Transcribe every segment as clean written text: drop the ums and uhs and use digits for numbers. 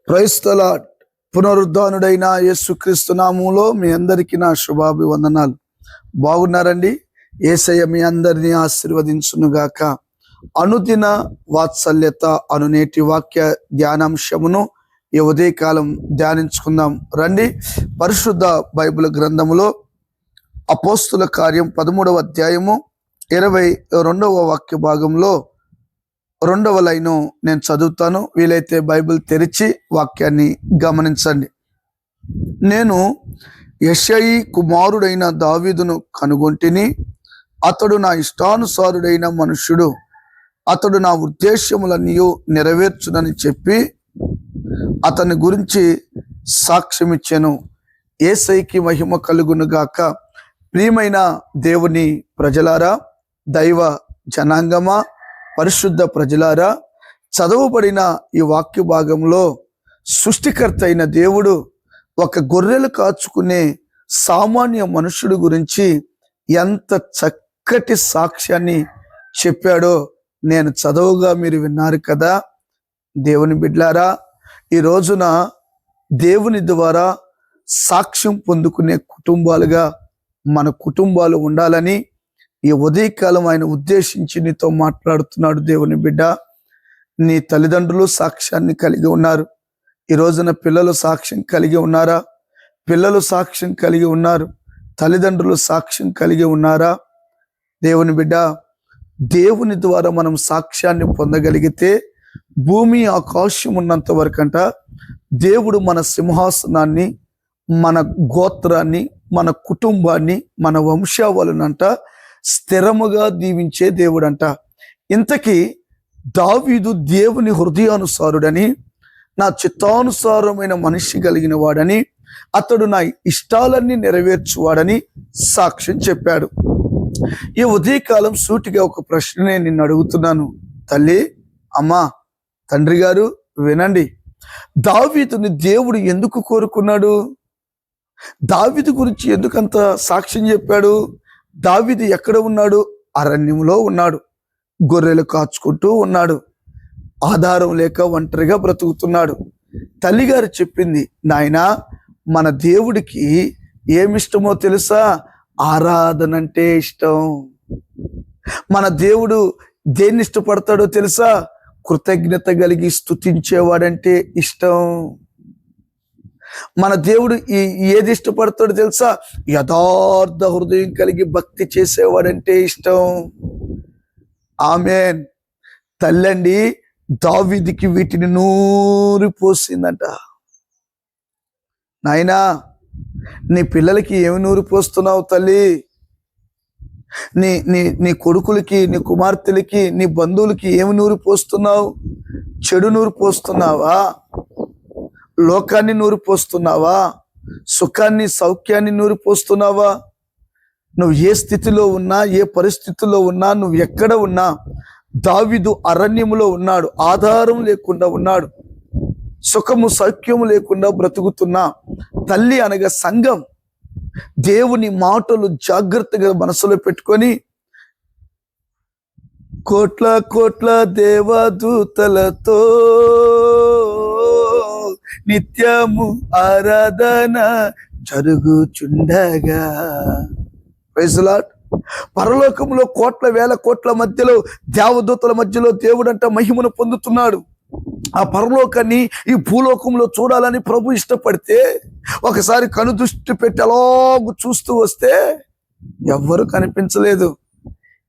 Praise the lord. పునరుద్ధానుడైన యేసుక్రీస్తు నామములో మీ అందరికీ నా శుభాభివందనాలు. బాగున్నారండి? యేసయ్య మీ అందరినీ ఆశీర్వదించునుగాక. అనుదిన వాత్సల్యత అను నేటి వాక్య ధ్యానాంశమును ఈ ఉదయకాలం ధ్యానించుకుందాం రండి. పరిశుద్ధ బైబిల్ గ్రంథములో అపోస్తుల కార్యం 13వ అధ్యాయము 22వ వాక్య భాగంలో 2వ లైను నేను చదువుతాను. వీలైతే బైబిల్ తెరిచి వాక్యాన్ని గమనించండి. నేను యెషయి కుమారుడైన దావీదును కనుగొంటిని. అతడు నా ఇష్టానుసారుడైన మనుష్యుడు. అతడు నా ఉద్దేశములన్నీ నెరవేర్చునని చెప్పి అతని గురించి సాక్ష్యమిచ్చెను. యేసయ్యకి మహిమ కలుగును గాక. ప్రియమైన దేవుని ప్రజలారా, దైవ జనాంగమా, పరిశుద్ధ ప్రజలారా, చదవబడిన ఈ వాక్య భాగంలో సృష్టికర్త అయిన దేవుడు ఒక గొర్రెలు కాచుకునే సామాన్య మనుషుడు గురించి ఎంత చక్కటి సాక్ష్యాన్ని చెప్పాడో నేను చదవగా మీరు విన్నారు కదా. దేవుని బిడ్డలారా, ఈ రోజున దేవుని ద్వారా సాక్ష్యం పొందుకునే కుటుంబాలుగా మన కుటుంబాలు ఉండాలని ఈ ఉదయకాలం ఆయన ఉద్దేశించి నీతో మాట్లాడుతున్నాడు. దేవుని బిడ్డ, నీ తల్లిదండ్రులు సాక్ష్యాన్ని కలిగి ఉన్నారు. ఈ రోజున పిల్లలు సాక్ష్యం కలిగి ఉన్నారా? పిల్లలు సాక్ష్యం కలిగి ఉన్నారు. తల్లిదండ్రులు సాక్ష్యం కలిగి ఉన్నారా? దేవుని బిడ్డ, దేవుని ద్వారా మనం సాక్ష్యాన్ని పొందగలిగితే భూమి ఆకాశం ఉన్నంత వరకంట దేవుడు మన సింహాసనాన్ని, మన గోత్రాన్ని, మన కుటుంబాన్ని, మన వంశావళునంట స్థిరముగా దీవించే దేవుడంట. ఇంతకీ దావీదు దేవుని హృదయానుసారుడని, నా చిత్తానుసారమైన మనిషి కలిగిన వాడని, అతడు నా ఇష్టాలన్నీ నెరవేర్చువాడని సాక్ష్యం చెప్పాడు. ఈ ఉదయకాలం సూటిగా ఒక ప్రశ్న నేను నిన్ను అడుగుతున్నాను. తల్లి, అమ్మా, తండ్రి గారు, వినండి. దావీదుని దేవుడు ఎందుకు కోరుకున్నాడు? దావీదు గురించి ఎందుకంత సాక్ష్యం చెప్పాడు? దావీదు ఎక్కడ ఉన్నాడు? అరణ్యంలో ఉన్నాడు. గొర్రెలు కాచుకుంటూ ఉన్నాడు. ఆధారం లేక ఒంటరిగా బ్రతుకుతున్నాడు. తల్లిగారు చెప్పింది, నాయనా, మన దేవుడికి ఏమిష్టమో తెలుసా? ఆరాధన అంటే ఇష్టం. మన దేవుడు దేన్ని ఇష్టపడతాడో తెలుసా? కృతజ్ఞత కలిగి స్తుతించేవాడంటే ఇష్టం. మన దేవుడు ఏది ఇష్టపడతాడో తెలుసా? యథార్థ హృదయం కలిగి భక్తి చేసేవాడంటే ఇష్టం. ఆమేన్. తల్లండి దావీదుకి వీటిని నూరి పోసిందంట. నాయనా, నీ పిల్లలకి ఏమి నూరి పోస్తున్నావు తల్లి? నీ నీ నీ కొడుకులకి, నీ కుమార్తెలకి, నీ బంధువులకి ఏమి నూరి పోస్తున్నావు? చెడు నూరి పోస్తున్నావా? లోకాన్ని నూరి పోస్తున్నావా? సుఖాన్ని, సౌఖ్యాన్ని నూరి పోస్తున్నావా? నువ్వు ఏ స్థితిలో ఉన్నా, ఏ పరిస్థితుల్లో ఉన్నా, నువ్వు ఎక్కడ ఉన్నా, దావీదు అరణ్యములో ఉన్నాడు. ఆధారం లేకుండా ఉన్నాడు. సుఖము, సౌఖ్యము లేకుండా బ్రతుకుతున్నా తల్లి అనగా సంఘం దేవుని మాటలు జాగ్రత్తగా మనసులో పెట్టుకొని కోట్ల కోట్ల దేవదూతలతో నిత్యము ఆరాధన జరుగుచుండగా, ప్రైజ్ ది లార్డ్, పరలోకంలో కోట్ల వేల కోట్ల మధ్యలో, దేవదూతల మధ్యలో దేవుడంట మహిమను పొందుతున్నాడు. ఆ పరలోకాన్ని ఈ భూలోకంలో చూడాలని ప్రభు ఇష్టపడితే ఒకసారి కనుదృష్టి పెట్టి అలాగూ చూస్తూ వస్తే ఎవ్వరు కనిపించలేదు.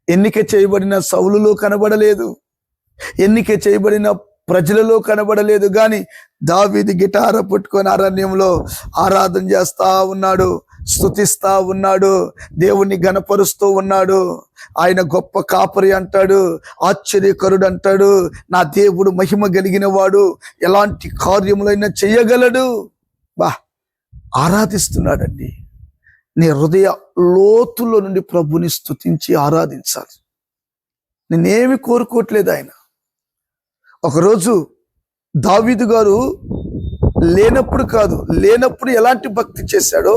ఎన్నిక చేయబడిన సౌలులో కనబడలేదు, ఎన్నిక చేయబడిన ప్రజలలో కనబడలేదు. కానీ దావీదు గిటార పట్టుకొని అరణ్యంలో ఆరాధన చేస్తా ఉన్నాడు, స్తుతిస్తా ఉన్నాడు, దేవుణ్ణి గణపరుస్తూ ఉన్నాడు. ఆయన గొప్ప కాపరి అంటాడు, ఆశ్చర్యకరుడు అంటాడు, నా దేవుడు మహిమ కలిగిన వాడు, ఎలాంటి కార్యములైనా చేయగలడు. ఆరాధిస్తున్నాడండి. నీ హృదయ లోతుల్లో నుండి ప్రభుని స్తుతించి ఆరాధించాలి. నేనేమి కోరుకోవట్లేదు ఆయన. ఒకరోజు దావీదు గారు లేనప్పుడు ఎలాంటి భక్తి చేశాడో,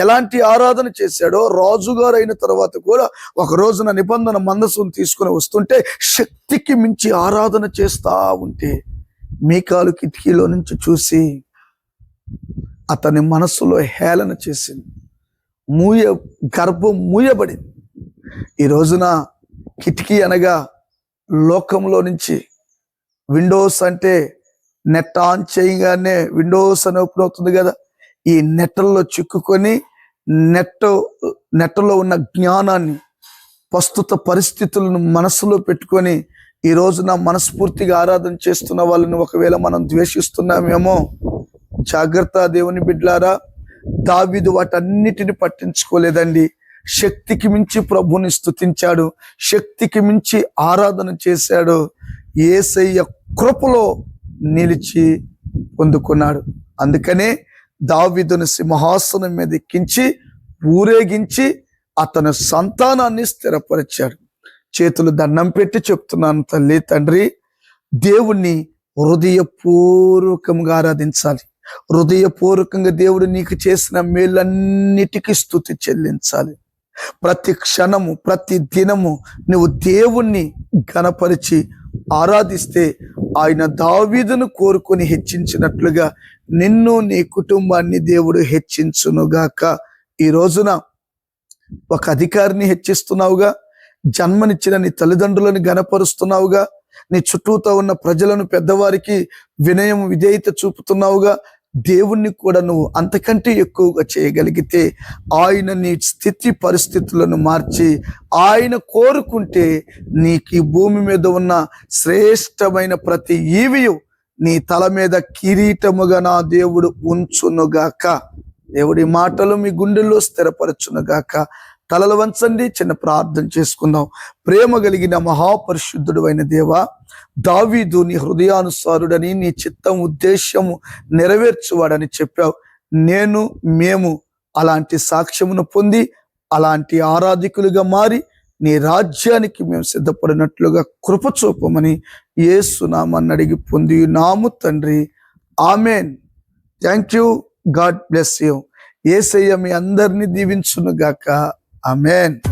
ఎలాంటి ఆరాధన చేశాడో, రాజుగారు అయిన తర్వాత కూడా ఒక రోజున నిబంధన మందసం తీసుకుని వస్తుంటే శక్తికి మించి ఆరాధన చేస్తా ఉంటే మీకాలు కిటికీలో నుంచి చూసి అతని మనస్సులో హేళన చేసింది. గర్భం మూయబడింది. ఈ రోజున కిటికీ అనగా లోకంలో నుంచి విండోస్ అంటే నెట్ ఆన్ చేయగానే విండోస్ అని ఓపెన్ అవుతుంది కదా. ఈ నెట్టల్లో చిక్కుకొని నెట్టలో ఉన్న జ్ఞానాన్ని, ప్రస్తుత పరిస్థితులను మనసులో పెట్టుకొని ఈ రోజున మనస్ఫూర్తిగా ఆరాధన చేస్తున్న వాళ్ళని ఒకవేళ మనం ద్వేషిస్తున్నామేమో. జాగ్రత్త దేవుని బిడ్డలారా. దావీదు వాటన్నిటిని పట్టించుకోలేదండి. శక్తికి మించి ప్రభుని స్తుతించాడు, శక్తికి మించి ఆరాధన చేశాడు. యేసయ్య కృపలో నిలిచి పొందుకున్నాడు. అందుకనే దావీదును సింహాసనం మీద ఎక్కించి ఊరేగించి అతని సంతానాన్ని స్థిరపరిచాడు. చేతులు దండం పెట్టి చెప్తున్నాను, తల్లి తండ్రి, దేవుణ్ణి హృదయపూర్వకంగా ఆరాధించాలి. హృదయపూర్వకంగా దేవుడు నీకు చేసిన మేలన్నిటికీ స్తుతి చెల్లించాలి. ప్రతి క్షణము, ప్రతి దినము నువ్వు దేవుణ్ణి ఘనపరిచి ఆరాధిస్తే ఆయన దావీదును కోరుకొని హెచ్చించినట్లుగా నిన్ను, నీ కుటుంబాన్ని దేవుడు హెచ్చించునుగాక. ఈ రోజున ఒక అధికారిని హెచ్చిస్తున్నావుగా, జన్మనిచ్చిన నీ తల్లిదండ్రులను ఘనపరుస్తున్నావుగా, నీ చుట్టూతో ఉన్న ప్రజలను, పెద్దవారికి వినయం, విధేయత చూపుతున్నావుగా. దేవుణ్ణి కూడా నువ్వు అంతకంటే ఎక్కువగా చేయగలిగితే ఆయన నీ స్థితి పరిస్థితులను మార్చి ఆయన కోరుకుంటే నీకు ఈ భూమి మీద ఉన్న శ్రేష్టమైన ప్రతి ఈవియు నీ తల మీద కిరీటముగా నా దేవుడు ఉంచునుగాక. దేవుడి మాటలు మీ గుండెల్లో స్థిరపరచునుగాక. తలలు వంచండి, చిన్న ప్రార్థన చేసుకుందాం. ప్రేమ కలిగిన మహాపరిశుద్ధుడు అయిన దేవా, దావీదు నీ హృదయానుసారుడని, నీ చిత్తం ఉద్దేశము నెరవేర్చువాడని చెప్పావు. మేము అలాంటి సాక్ష్యమును పొంది అలాంటి ఆరాధికులుగా మారి నీ రాజ్యానికి మేము సిద్ధపడినట్లుగా కృప చూపమని యేసు నామమున అడిగి పొంది నాము తండ్రి. Amen. Thank you. God bless you. Yesayya మీ అందరినీ దీవించునుగాక. ఆమెన్.